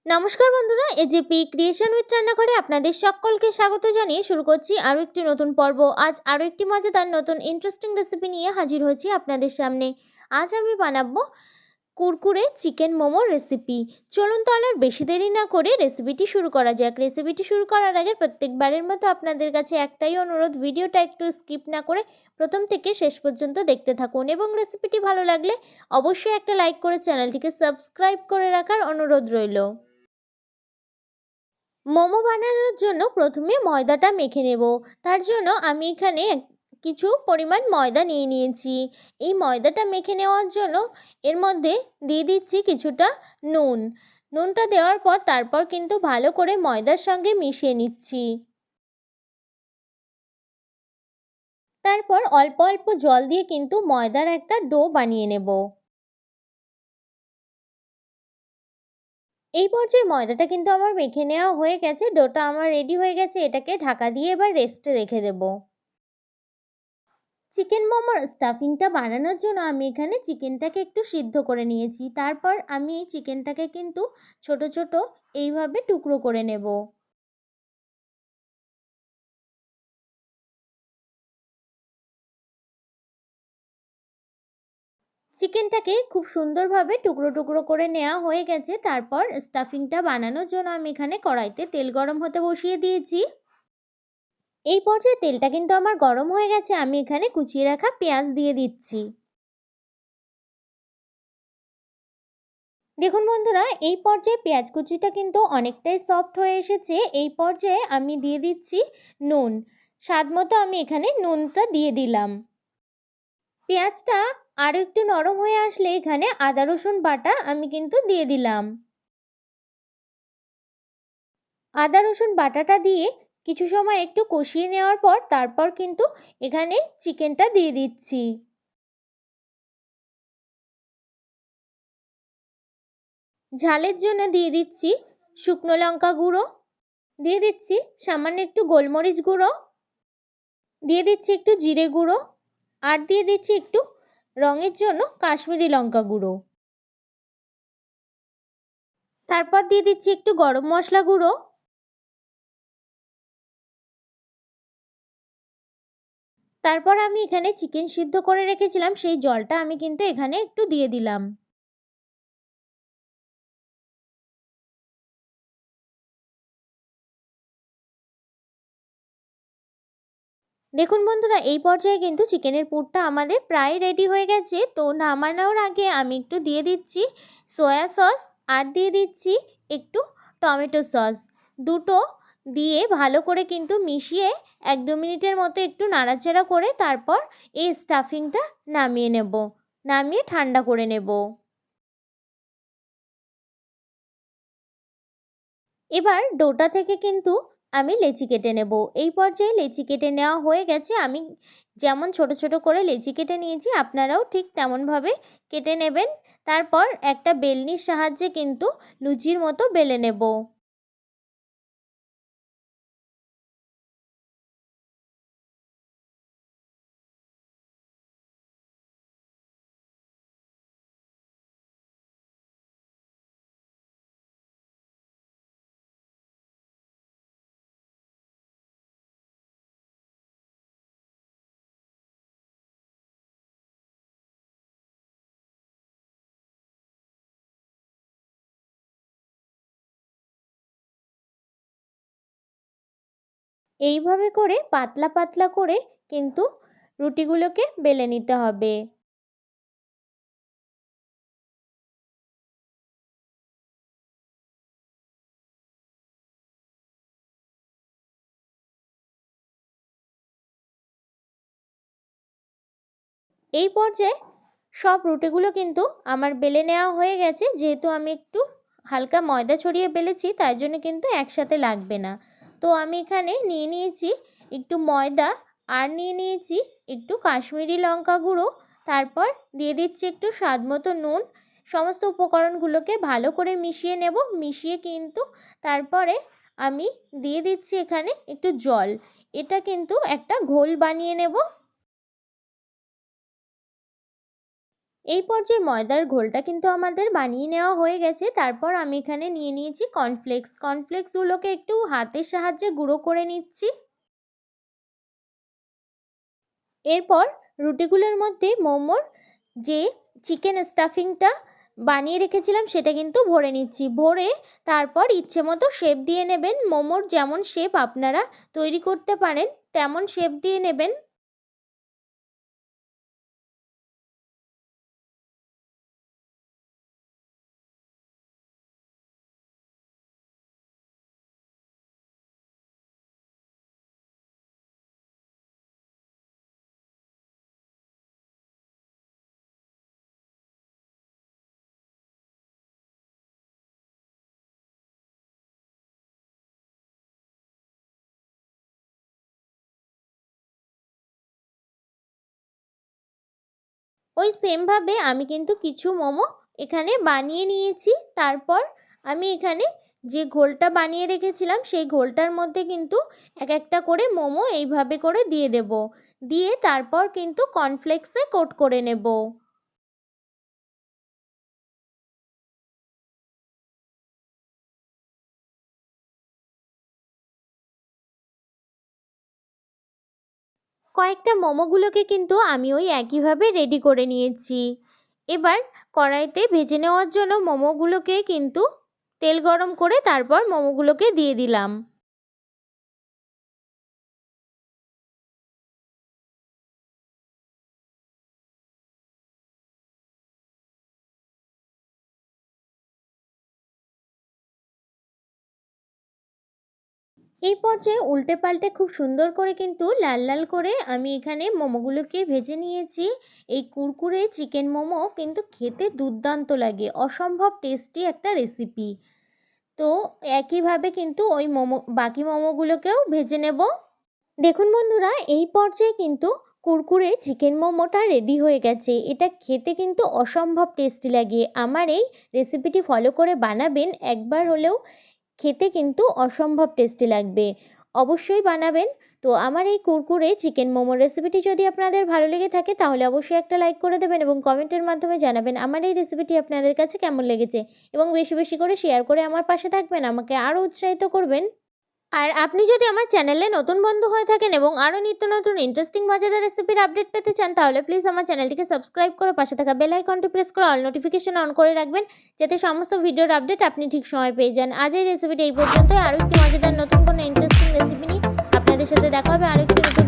নমস্কার বন্ধুরা, AJP creation with রান্নাঘরে আপনাদের সকলকে স্বাগত জানিয়ে শুরু করছি আরও একটি নতুন পর্ব। আজ আরও একটি মজাদার নতুন ইন্টারেস্টিং রেসিপি নিয়ে হাজির হয়েছি আপনাদের সামনে। আজ আমি বানাবো কুরকুরে চিকেন মোমো রেসিপি। চলুন তাহলে আর বেশি দেরি না করে রেসিপিটি শুরু করা যাক। রেসিপিটি শুরু করার আগে প্রত্যেকবারের মতো আপনাদের কাছে একটাই অনুরোধ, ভিডিওটা একটু স্কিপ না করে প্রথম থেকে শেষ পর্যন্ত দেখতে থাকুন এবং রেসিপিটি ভালো লাগলে অবশ্যই একটা লাইক করে চ্যানেলটিকে সাবস্ক্রাইব করে রাখার অনুরোধ রইল। মোমো বানানোর জন্য প্রথমে ময়দাটা মেখে নেব। তার জন্য আমি এখানে কিছু পরিমাণ ময়দা নিয়ে নিয়েছি। এই ময়দাটা মেখে নেওয়ার জন্য এর মধ্যে দিয়ে দিচ্ছি কিছুটা নুন। নুনটা দেওয়ার পর তারপর কিন্তু ভালো করে ময়দার সঙ্গে মিশিয়ে নিচ্ছি। তারপর অল্প অল্প জল দিয়ে কিন্তু ময়দার একটা ডো বানিয়ে নেব। এই পর্যায়ে ময়দাটা কিন্তু আমার মেখে নেওয়া হয়ে গেছে, ডোটা আমার রেডি হয়ে গেছে। এটাকে ঢাকা দিয়ে এবার রেস্টে রেখে দেব। চিকেন মোমোর স্টাফিংটা বানানোর জন্য আমি এখানে চিকেনটাকে একটু সিদ্ধ করে নিয়েছি। তারপর আমি এই চিকেনটাকে কিন্তু ছোট ছোট এইভাবে টুকরো করে নেব। চিকেনটাকে খুব সুন্দরভাবে টুকরো টুকরো করে নেওয়া হয়ে গেছে। তারপর স্টাফিংটা বানানোর জন্য আমি এখানে কড়াইতে তেল গরম হতে বসিয়ে দিয়েছি। এই পর্যায়ে তেলটা কিন্তু আমার গরম হয়ে গেছে। আমি এখানে কুচিয়ে রাখা পেঁয়াজ দিয়ে দিচ্ছি। দেখুন বন্ধুরা, এই পর্যায়ে পেঁয়াজ কুচিটা কিন্তু অনেকটাই সফট হয়ে এসেছে। এই পর্যায়ে আমি দিয়ে দিচ্ছি নুন। স্বাদ মতো আমি এখানে নুনটা দিয়ে দিলাম। পেঁয়াজটা আরও একটু নরম হয়ে আসলে এখানে আদা রসুন বাটা আমি কিন্তু দিয়ে দিলাম। আদা রসুন বাটাটা দিয়ে কিছু সময় একটু কষিয়ে নেওয়ার পর তারপর কিন্তু এখানে চিকেনটা দিয়ে দিচ্ছি। ঝালের জন্য দিয়ে দিচ্ছি শুকনো লঙ্কা গুঁড়ো, দিয়ে দিচ্ছি সামান্য একটু গোলমরিচ গুঁড়ো, দিয়ে দিচ্ছি একটু জিরে গুঁড়ো, আর দিয়ে দিচ্ছি একটু রঙের জন্য কাশ্মীরি লঙ্কা গুঁড়ো। তারপর দিয়ে দিচ্ছি একটু গরম মশলা গুঁড়ো। তারপর আমি এখানে চিকেন সিদ্ধ করে রেখেছিলাম সেই জলটা আমি কিন্তু এখানে একটু দিয়ে দিলাম। দেখুন বন্ধুরা, এই পর্যায়ে কিন্তু চিকেনের পুরটা আমাদের প্রায় রেডি হয়ে গেছে। তো নামানোর আগে আমি একটু দিয়ে দিচ্ছি সয়া সস, আর দিয়ে দিচ্ছি একটু টমেটো সস। দুটো দিয়ে ভালো করে কিন্তু মিশিয়ে 1-2 মিনিটের মতো একটু নাড়াচাড়া করে তারপর এই স্টাফিংটা নামিয়ে নেব। নামিয়ে ঠান্ডা করে নেব। এবার ডোটা থেকে কিন্তু আমি লেচি কেটে নেব। এই পর্যায়ে লেচি কেটে নেওয়া হয়ে গেছে। আমি যেমন ছোট ছোট করে লেচি কেটে নিয়েছি আপনারাও ঠিক তেমনভাবে কেটে নেবেন। তারপর একটা বেলনির সাহায্যে কিন্তু লুচির মতো বেলে নেব। এইভাবে করে পাতলা পাতলা করে কিন্তু রুটিগুলোকে বেলে নিতে হবে। এই পর্যায়ে সব রুটিগুলো কিন্তু আমার বেলে নেওয়া হয়ে গেছে। যেহেতু আমি একটু হালকা ময়দা ছড়িয়ে বেলেছি তাই জন্য কিন্তু একসাথে লাগবে না। তো আমি এখানে নিয়ে নিয়েছি একটু ময়দা, আর নিয়ে নিয়েছি একটু কাশ্মীরি লঙ্কা গুঁড়ো, তারপর দিয়ে দিচ্ছি একটু স্বাদ মতো নুন। সমস্ত উপকরণগুলোকে ভালো করে মিশিয়ে নেব। মিশিয়ে কিন্তু তারপরে আমি দিয়ে দিচ্ছি এখানে একটু জল। এটা কিন্তু একটা ঘোল বানিয়ে নেব। এই পর্যায়ে ময়দার ঘোলটা কিন্তু আমাদের বানিয়ে নেওয়া হয়ে গেছে। তারপর আমি এখানে নিয়ে নিয়েছি কর্নফ্লেক্স। কর্নফ্লেক্সগুলোকে একটু হাতের সাহায্যে গুঁড়ো করে নিচ্ছি। এরপর রুটিগুলোর মধ্যে মোমোর যে চিকেন স্টাফিংটা বানিয়ে রেখেছিলাম সেটা কিন্তু ভরে নিচ্ছি। ভরে তারপর ইচ্ছে মতো শেপ দিয়ে নেবেন। মোমোর যেমন শেপ আপনারা তৈরি করতে পারেন তেমন শেপ দিয়ে নেবেন। ওই সেমভাবে আমি কিন্তু কিছু মোমো এখানে বানিয়ে নিয়েছি। তারপর আমি এখানে যে ঘোলটা বানিয়ে রেখেছিলাম সেই ঘোলটার মধ্যে কিন্তু এক একটা করে মোমো এইভাবে করে দিয়ে দেব। দিয়ে তারপর কিন্তু কর্নফ্লেক্সে কোট করে নেব। কয়েকটা মোমোগুলোকে কিন্তু আমি ওই একইভাবে রেডি করে নিয়েছি। এবার কড়াইতে ভেজে নেওয়ার জন্য মোমোগুলোকে কিন্তু তেল গরম করে তারপর মোমোগুলোকে দিয়ে দিলাম। এই পর্যায়ে উল্টে পাল্টে খুব সুন্দর করে কিন্তু লাল লাল করে আমি এখানে মোমোগুলোকে ভেজে নিয়েছি। এই কুরকুরে চিকেন মোমো কিন্তু খেতে দুর্দান্ত লাগে, অসম্ভব টেস্টি একটা রেসিপি। তো একইভাবে কিন্তু ওই বাকি মোমোগুলোকেও ভেজে নেব। দেখুন বন্ধুরা, এই পর্যায়ে কিন্তু কুরকুরে চিকেন মোমোটা রেডি হয়ে গেছে। এটা খেতে কিন্তু অসম্ভব টেস্টি লাগে। আমার এই রেসিপিটি ফলো করে বানাবেন, একবার হলেও খেতে কিন্তু অসম্ভব টেস্টি লাগবে। অবশ্যই বানাবেন। তো আমার এই কুরকুরে চিকেন মোমোর রেসিপিটি যদি আপনাদের ভালো লেগে থাকে তাহলে অবশ্যই একটা লাইক করে দেবেন এবং কমেন্টের মাধ্যমে জানাবেন আমার এই রেসিপিটি আপনাদের কাছে কেমন লেগেছে, এবং বেশি বেশি করে শেয়ার করে আমার পাশে থাকবেন, আমাকে আরও উৎসাহিত করবেন। আর আপনি যদি আমার চ্যানেলে নতুন বন্ধু হয়ে থাকেন এবং আরও নিত্য নতুন ইন্টারেস্টিং মজাদার রেসিপির আপডেট পেতে চান তাহলে প্লিজ আমার চ্যানেলটিকে সাবস্ক্রাইব করে পাশে থাকা বেল আইকনটি প্রেস করে অল নোটিফিকেশন অন করে রাখবেন, যাতে সমস্ত ভিডিওর আপডেট আপনি ঠিক সময় পেয়ে যান। আজ এই রেসিপিটি এই পর্যন্তই। আরও একটি মজাদার নতুন কোনো ইন্টারেস্টিং রেসিপি নিয়ে আপনাদের সাথে দেখা হবে আরও একটি নতুন